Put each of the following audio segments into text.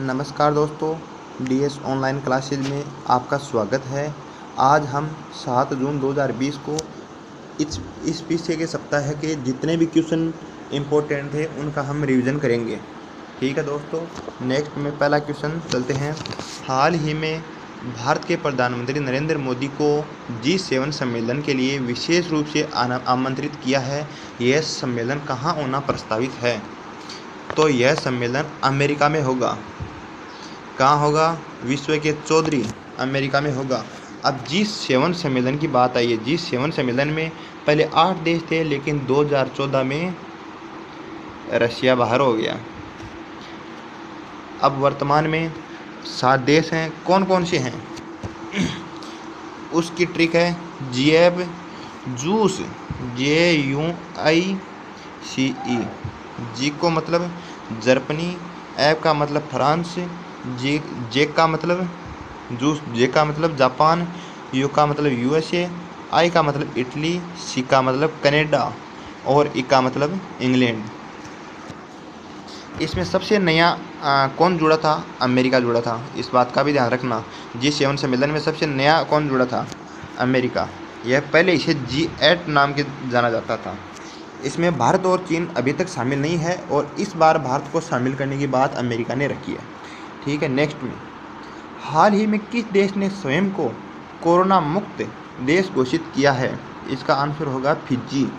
नमस्कार दोस्तों, DS online classes में आपका स्वागत है। आज हम 7 जून 2020 को इस पीछे के सप्ताह के जितने भी क्वेश्चन इम्पोर्टेंट थे उनका हम रिवीजन करेंगे। ठीक है दोस्तों, नेक्स्ट में पहला क्वेश्चन चलते हैं। हाल ही में भारत के प्रधानमंत्री नरेंद्र मोदी को G7 सम्मेलन के लिए विशेष रूप से आमंत्रित किया है। यह सम्मेलन कहाँ होना प्रस्तावित है? तो यह सम्मेलन अमेरिका में होगा। कहाँ होगा? विश्व के चौधरी अमेरिका में होगा। अब G7 सम्मेलन की बात आई है। G7 सम्मेलन में पहले 8 देश थे, लेकिन 2014 में रशिया बाहर हो गया। अब वर्तमान में 7 देश हैं। कौन कौन से हैं? उसकी ट्रिक है JUICE, JUICE। जी को मतलब जर्मनी, एफ का मतलब फ्रांस, जे का मतलब जापान, यू का मतलब USA, आई का मतलब इटली, सी का मतलब कनाडा और ई का मतलब इंग्लैंड। इसमें सबसे नया कौन जुड़ा था? अमेरिका जुड़ा था। इस बात का भी ध्यान रखना। G7 सम्मेलन में सबसे नया कौन जुड़ा था? अमेरिका। यह पहले इसे G8 नाम के जाना जाता था। इसमें भारत और चीन अभी तक शामिल नहीं है और इस बार भारत को शामिल करने की बात अमेरिका ने रखी है। ठीक है, नेक्स्ट में हाल ही में किस देश ने स्वयं को कोरोना मुक्त देश घोषित किया है? इसका आंसर होगा फिजी।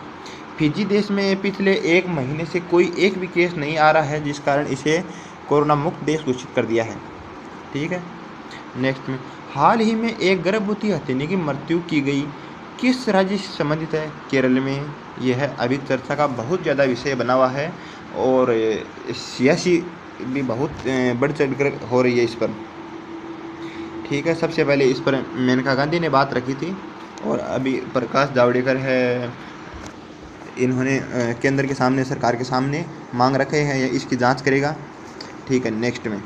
फिजी देश में पिछले 1 महीने से कोई एक भी केस नहीं आ रहा है, जिस कारण इसे कोरोना मुक्त देश घोषित कर दिया है। ठीक है, नेक्स्ट में हाल ही में एक गर्भवती हथिनी की मृत्यु की गई किस राज्य से संबंधित है? केरल में। यह अभी चर्चा का बहुत ज़्यादा विषय बना हुआ है और सियासी भी बहुत बढ़ चढ़ कर हो रही है इस पर। ठीक है, सबसे पहले इस पर मेनका गांधी ने बात रखी थी और अभी प्रकाश जावड़ेकर है, इन्होंने केंद्र के सामने, सरकार के सामने मांग रखे हैं, या इसकी जांच करेगा। ठीक है, नेक्स्ट में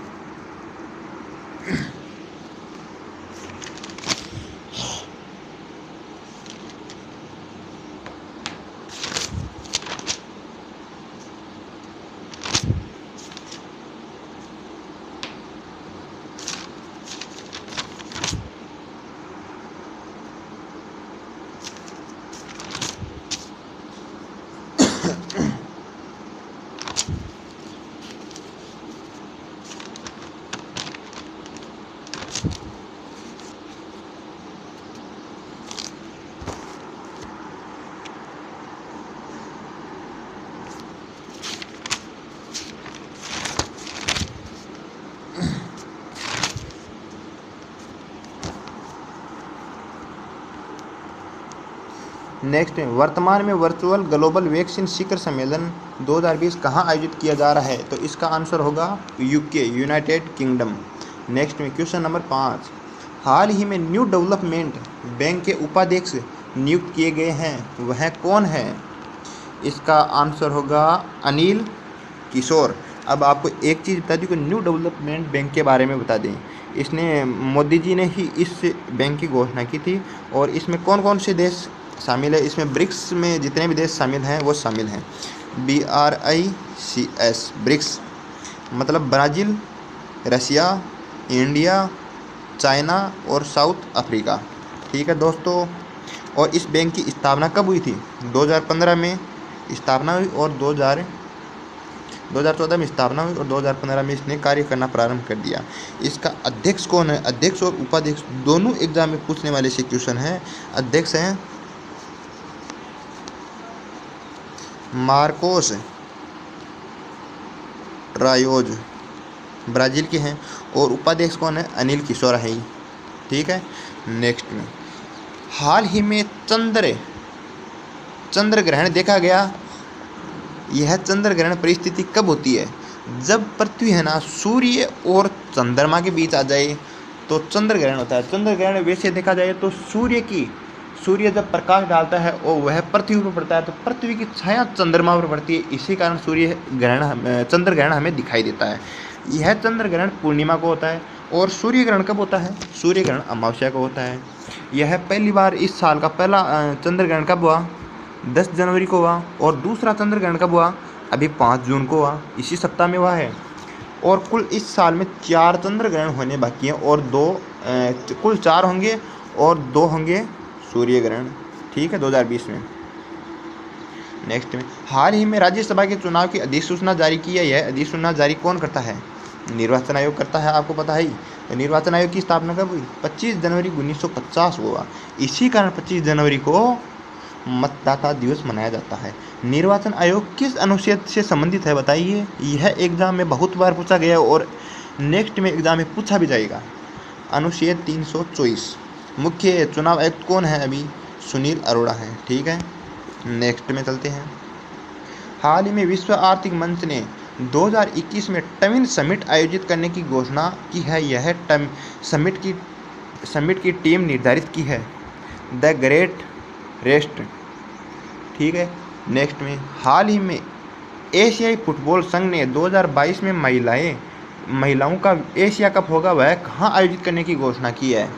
नेक्स्ट में वर्तमान में वर्चुअल ग्लोबल वैक्सीन शिखर सम्मेलन 2020 कहाँ आयोजित किया जा रहा है? तो इसका आंसर होगा UK, यूनाइटेड किंगडम। नेक्स्ट में क्वेश्चन नंबर 5, हाल ही में न्यू डेवलपमेंट बैंक के उपाध्यक्ष नियुक्त किए गए हैं, वह कौन है? इसका आंसर होगा अनिल किशोर। अब आपको एक चीज़ बता दूँ कि न्यू डेवलपमेंट बैंक के बारे में बता दें, इसने मोदी जी ने ही इस बैंक की घोषणा की थी और इसमें कौन कौन से देश शामिल है? इसमें ब्रिक्स में जितने भी देश शामिल हैं वो शामिल हैं। BRICS, ब्रिक्स मतलब ब्राज़ील, रशिया, इंडिया, चाइना और साउथ अफ्रीका। ठीक है दोस्तों, और इस बैंक की स्थापना कब हुई थी? 2015 में स्थापना हुई और 2014 में स्थापना हुई और 2015 में इसने कार्य करना प्रारंभ कर दिया। इसका अध्यक्ष कौन है? अध्यक्ष और उपाध्यक्ष दोनों एग्जाम में पूछने वाले से क्वेश्चन है। अध्यक्ष हैं मार्कोस ट्रायोज, ब्राज़ील के हैं, और उपाध्यक्ष कौन है? अनिल किशोर है। ठीक है, नेक्स्ट में हाल ही में चंद्र ग्रहण देखा गया। यह चंद्र ग्रहण परिस्थिति कब होती है? जब पृथ्वी है ना सूर्य और चंद्रमा के बीच आ जाए तो चंद्र ग्रहण होता है। चंद्र ग्रहण वैसे देखा जाए तो सूर्य जब प्रकाश डालता है और वह पृथ्वी पर पड़ता है तो पृथ्वी की छाया चंद्रमा पर पड़ती है, इसी कारण चंद्र ग्रहण हमें दिखाई देता है। यह चंद्र ग्रहण पूर्णिमा को होता है और सूर्य ग्रहण कब होता है? सूर्य ग्रहण अमावस्या को होता है। यह पहली बार इस साल का पहला चंद्र ग्रहण कब हुआ? 10 जनवरी को हुआ और दूसरा चंद्र ग्रहण कब हुआ? अभी 5 जून को हुआ, इसी सप्ताह में हुआ है। और कुल इस साल में 4 चंद्र ग्रहण होने बाकी हैं और कुल 4 होंगे और 2 होंगे सूर्य ग्रहण। ठीक है, 2020 में। नेक्स्ट में, हाल ही में राज्यसभा के चुनाव की अधिसूचना जारी की है। यह अधिसूचना जारी कौन करता है? निर्वाचन आयोग करता है, आपको पता है ही। तो निर्वाचन आयोग की स्थापना कब हुई? 25 जनवरी 1950 हुआ। इसी कारण 25 जनवरी को मतदाता दिवस मनाया जाता है। निर्वाचन आयोग किस अनुच्छेद से संबंधित है बताइए? यह एग्जाम में बहुत बार पूछा गया और नेक्स्ट में एग्जाम में पूछा भी जाएगा। अनुच्छेद 324। मुख्य चुनाव आयुक्त कौन है अभी? सुनील अरोड़ा है। ठीक है, नेक्स्ट में चलते हैं। हाल ही में विश्व आर्थिक मंच ने 2021 में टविन समिट आयोजित करने की घोषणा की है। यह समिट की टीम निर्धारित की है द ग्रेट रेस्ट। ठीक है, नेक्स्ट में, हाल ही में एशियाई फुटबॉल संघ ने 2022 में महिलाओं का एशिया कप होगा, वह कहाँ आयोजित करने की घोषणा की है?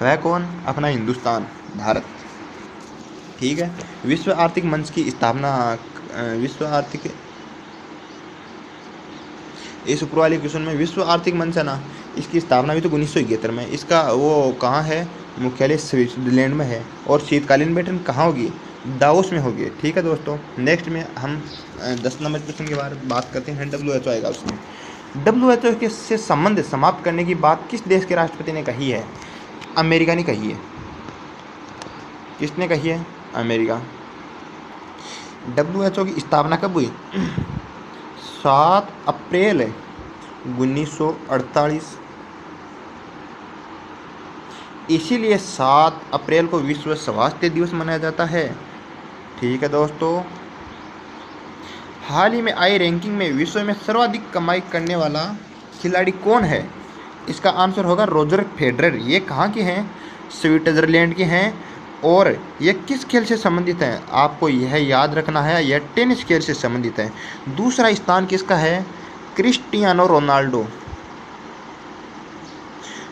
वह कौन? अपना हिंदुस्तान, भारत। ठीक है, विश्व आर्थिक मंच की स्थापना इस ऊपर वाले क्वेश्चन में विश्व आर्थिक मंच है ना, इसकी स्थापना भी तो 1971 में। इसका वो कहाँ है? मुख्यालय स्विट्जरलैंड में है। और शीतकालीन बैठक कहाँ होगी? दावोस में होगी। ठीक है दोस्तों, नेक्स्ट में हम 10 नंबर क्वेश्चन के बारे में बात करते हैं। WHO आएगा उसमें। WHO के से संबंध समाप्त करने की बात किस देश के राष्ट्रपति ने कही है? अमेरिका ने कही है। किसने कही है? अमेरिका। WHO की स्थापना कब हुई? 7 अप्रैल 1948। इसीलिए 7 अप्रैल को विश्व स्वास्थ्य दिवस मनाया जाता है। ठीक है दोस्तों, हाल ही में आई रैंकिंग में विश्व में सर्वाधिक कमाई करने वाला खिलाड़ी कौन है? इसका आंसर होगा रोजर फेडरर। ये कहाँ के हैं? स्विट्जरलैंड के हैं। और यह किस खेल से संबंधित है? आपको यह याद रखना है, यह टेनिस खेल से संबंधित है। दूसरा स्थान किसका है? Cristiano Ronaldo.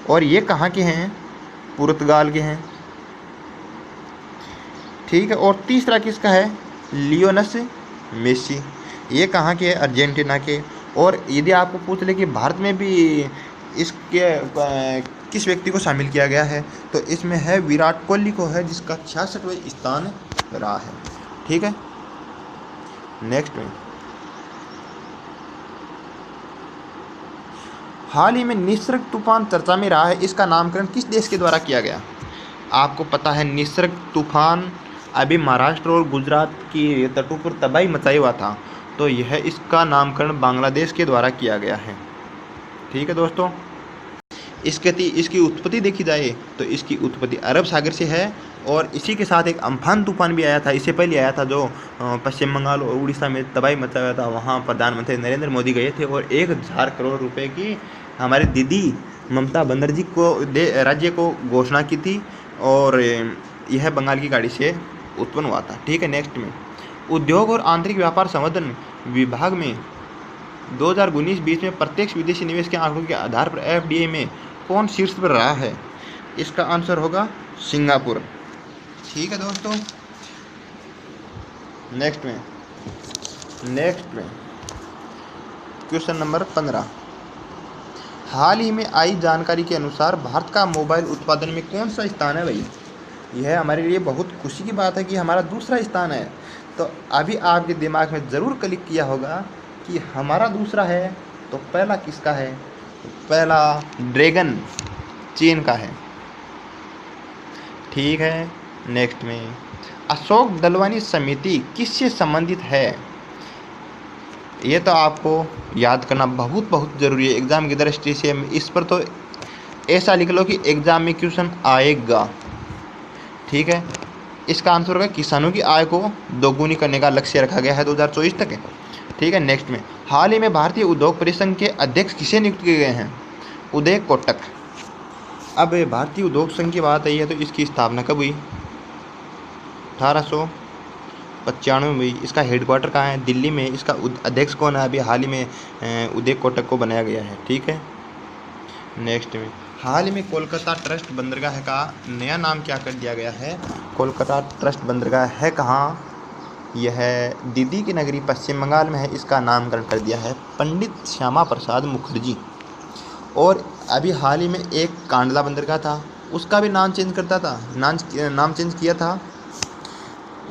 और ये कहाँ के हैं? पुर्तगाल के हैं। ठीक है, और तीसरा किसका है? Lionel Messi. ये कहाँ के? अर्जेंटीना के। और यदि आपको पूछ ले कि भारत में भी इसके किस व्यक्ति को शामिल किया गया है, तो इसमें है विराट कोहली को है, जिसका 66वां स्थान रहा है। ठीक है, नेक्स्ट में, हाल ही में निसर्ग तूफान चर्चा में रहा है। इसका नामकरण किस देश के द्वारा किया गया? आपको पता है निसर्ग तूफान अभी महाराष्ट्र और गुजरात की तटों पर तबाही मचाया हुआ था, तो यह इसका नामकरण बांग्लादेश के द्वारा किया गया है। ठीक है दोस्तों, इसकी उत्पत्ति देखी जाए तो इसकी उत्पत्ति अरब सागर से है। और इसी के साथ एक अम्फान तूफान भी आया था, इससे पहले आया था, जो पश्चिम बंगाल और उड़ीसा में तबाही मचाया था। वहाँ प्रधानमंत्री नरेंद्र मोदी गए थे और 1000 करोड़ रुपए की हमारी दीदी ममता बनर्जी को राज्य को घोषणा की थी। और यह बंगाल की खाड़ी से उत्पन्न हुआ था। ठीक है, नेक्स्ट में, उद्योग और आंतरिक व्यापार संवर्धन विभाग में 2019-20 में प्रत्यक्ष विदेशी निवेश के आंकड़ों के आधार पर FDI में कौन शीर्ष पर रहा है? इसका आंसर होगा सिंगापुर। ठीक है दोस्तों, नेक्स्ट में क्वेश्चन नंबर 15। हाल ही में आई जानकारी के अनुसार भारत का मोबाइल उत्पादन में कौन सा स्थान है भाई? यह हमारे लिए बहुत खुशी की बात है कि हमारा दूसरा स्थान है। तो अभी आपके दिमाग में ज़रूर क्लिक किया होगा कि हमारा दूसरा है, तो पहला किसका है? तो पहला ड्रैगन चीन का है। ठीक है, नेक्स्ट में, अशोक दलवानी समिति किससे संबंधित है? ये तो आपको याद करना बहुत बहुत ज़रूरी है एग्ज़ाम की दृष्टि से। इस पर तो ऐसा लिख लो कि एग्ज़ाम में क्वेश्चन आएगा। ठीक है, इसका आंसर होगा किसानों की आय को दोगुनी करने का लक्ष्य रखा गया है 2024 तक। ठीक है, नेक्स्ट में, हाल ही में भारतीय उद्योग परिसंघ के अध्यक्ष किसे नियुक्त किए गए हैं? उदय कोटक। अब भारतीय उद्योग संघ की बात आई है तो इसकी स्थापना कब हुई? 1895 में हुई। इसका हेडक्वार्टर कहाँ है? दिल्ली में। इसका अध्यक्ष कौन है? अभी हाल ही में उदय कोटक को बनाया गया है। ठीक है, नेक्स्ट में, हाल ही में कोलकाता ट्रस्ट बंदरगाह का नया नाम क्या कर दिया गया है? कोलकाता ट्रस्ट बंदरगाह है कहाँ? यह दीदी की नगरी पश्चिम बंगाल में है। इसका नामकरण कर दिया है पंडित श्यामा प्रसाद मुखर्जी। और अभी हाल ही में एक कांडला बंदरगाह था, उसका भी नाम चेंज करता था, नाम चेंज किया था।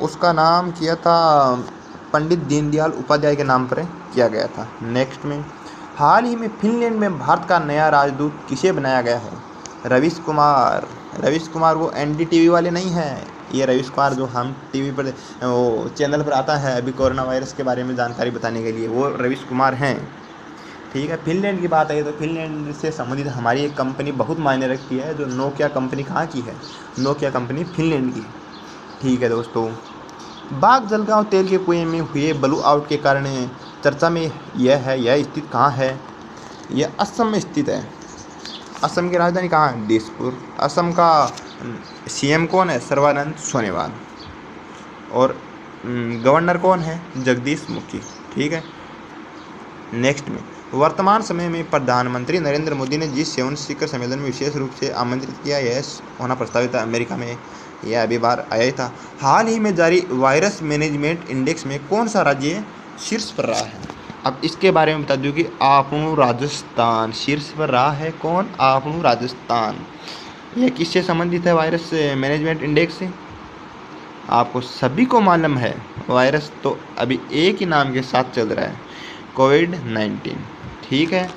उसका नाम किया था पंडित दीनदयाल उपाध्याय के नाम पर किया गया था। नेक्स्ट में, हाल ही में फिनलैंड में भारत का नया राजदूत किसे बनाया गया है? रवीश कुमार। रवीश कुमार वो एनडीटीवी वाले नहीं हैं, ये रवीश कुमार जो हम टीवी पर वो चैनल पर आता है अभी कोरोना वायरस के बारे में जानकारी बताने के लिए, वो रवीश कुमार हैं। ठीक है, फिनलैंड की बात आई तो फिनलैंड से संबंधित हमारी एक कंपनी बहुत मायने रखती है, जो नोकिया कंपनी कहाँ की है? नोकिया कंपनी फिनलैंड की। ठीक है दोस्तों, बाग जलगांव तेल के कुएं में हुए ब्लो आउट के कारण चर्चा में यह स्थित कहाँ है? यह असम में स्थित है। असम की राजधानी कहाँ है? दिसपुर। असम का सीएम कौन है? सर्बानंद सोनोवाल। और गवर्नर कौन है? जगदीश मुखी। ठीक है, नेक्स्ट में, वर्तमान समय में प्रधानमंत्री नरेंद्र मोदी ने G7 शिखर सम्मेलन में विशेष रूप से आमंत्रित किया, यह होना प्रस्तावित था अमेरिका में, यह अभी बार आया ही था। हाल ही में जारी वायरस मैनेजमेंट इंडेक्स में कौन सा राज्य शीर्ष पर रहा है? अब इसके बारे में बता दूं कि आपनू राजस्थान शीर्ष पर रहा है। कौन? आपनू राजस्थान। यह किससे संबंधित है? वायरस मैनेजमेंट इंडेक्स से। आपको सभी को मालूम है वायरस तो अभी एक ही नाम के साथ चल रहा है, कोविड-19। ठीक है,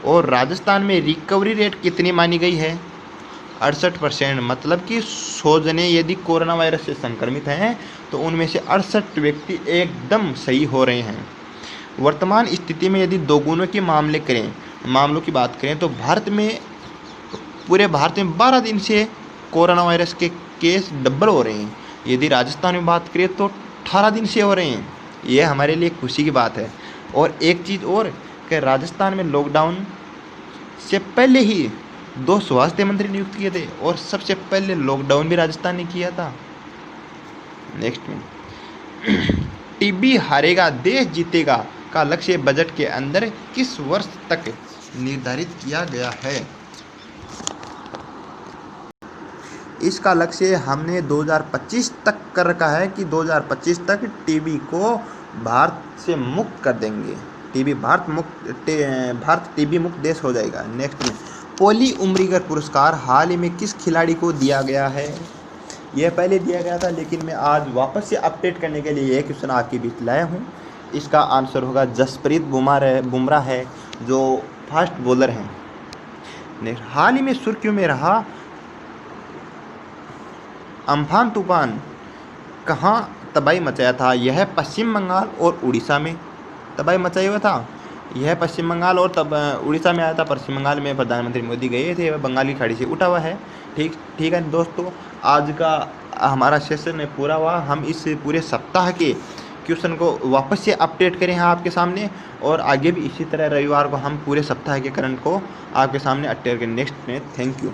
और राजस्थान में रिकवरी रेट कितनी मानी गई है? 68%। मतलब कि 100 जने यदि कोरोना वायरस से संक्रमित हैं तो उनमें से 68 व्यक्ति एकदम सही हो रहे हैं। वर्तमान स्थिति में यदि दोगुनों के मामलों की बात करें तो पूरे भारत में 12 दिन से कोरोना वायरस के केस डबल हो रहे हैं। यदि राजस्थान में बात करें तो 18 दिन से हो रहे हैं। यह हमारे लिए खुशी की बात है। और एक चीज़ और कि राजस्थान में लॉकडाउन से पहले ही 2 स्वास्थ्य मंत्री नियुक्त किए थे और सबसे पहले लॉकडाउन भी राजस्थान ने किया था। नेक्स्ट में, टीबी हारेगा देश जीतेगा का लक्ष्य बजट के अंदर किस वर्ष तक निर्धारित किया गया है? इसका लक्ष्य हमने 2025 तक कर रखा है कि 2025 तक टीबी को भारत से मुक्त कर देंगे। भारत टीबी मुक्त देश हो जाएगा। नेक्स्ट में, पोली उम्रीगर पुरस्कार हाल ही में किस खिलाड़ी को दिया गया है? यह पहले दिया गया था लेकिन मैं आज वापस से अपडेट करने के लिए यह क्वेश्चन आपके बीच लाया हूँ। इसका आंसर होगा जसप्रीत बुमराह है, जो फास्ट बॉलर हैं। नेक्स्ट, हाल ही में सुर्खियों में रहा अम्फान तूफान कहाँ तबाही मचाया था? यह पश्चिम बंगाल और उड़ीसा में तबाही मचाया हुआ था। यह पश्चिम बंगाल और तब उड़ीसा में आया था। पश्चिम बंगाल में प्रधानमंत्री मोदी गए थे, वह बंगाल की खाड़ी से उठा हुआ है। ठीक है दोस्तों, आज का हमारा सेशन पूरा हुआ। हम इस पूरे सप्ताह के क्वेश्चन को वापस से अपडेट करें हैं आपके सामने, और आगे भी इसी तरह रविवार को हम पूरे सप्ताह के करंट को आपके सामने अपडेट करें। नेक्स्ट में थैंक यू।